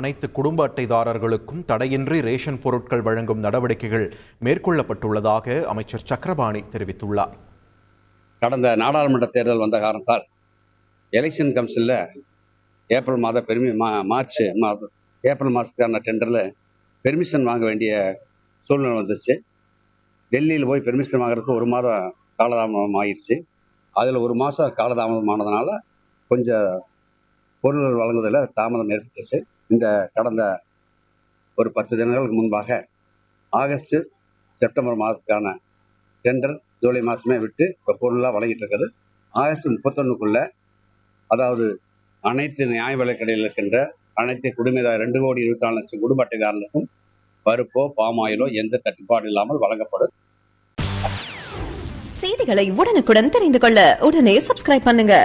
அனைத்து குடும்ப அட்டைதாரர்களுக்கும் தடையின்றி ரேஷன் பொருட்கள் வழங்கும் நடவடிக்கைகள் மேற்கொள்ளப்பட்டுள்ளதாக அமைச்சர் சக்கரபாணி தெரிவித்துள்ளார். கடந்த நாடாளுமன்ற தேர்தல் வந்த காரணத்தால் எலெக்ஷன் கமிஷனில் ஏப்ரல் மாதத்துக்கான டெண்டரில் பெர்மிஷன் வாங்க வேண்டிய சூழ்நிலை வந்துச்சு. டெல்லியில் போய் பெர்மிஷன் வாங்குறதுக்கு ஒரு மாதம் காலதாமதம் ஆயிடுச்சு. அதில் ஒரு மாதம் காலதாமதமானதுனால கொஞ்சம் பொருள்கள் வழங்குவதில் தாமதம் ஏற்பட்டுச்சு. இந்த கடந்த ஒரு 10 தினங்களுக்கு முன்பாக ஆகஸ்ட் செப்டம்பர் மாதத்துக்கான டெண்டர் ஜூலை மாதமே விட்டு இப்போ பொருளாக வழங்கிட்டு இருக்குது. ஆகஸ்ட் 31க்குள்ள, அதாவது அனைத்து நியாய விலைக் கடையில் இருக்கின்ற அனைத்து 2,24 லட்சம் குடும்ப அட்டைதாரர்களுக்கும் பருப்போ பாமாயிலோ எந்த தட்டுப்பாடு இல்லாமல் வழங்கப்படும். செய்திகளை உடனுக்குடன் தெரிந்து கொள்ள உடனே சப்ஸ்கிரைப் பண்ணுங்க.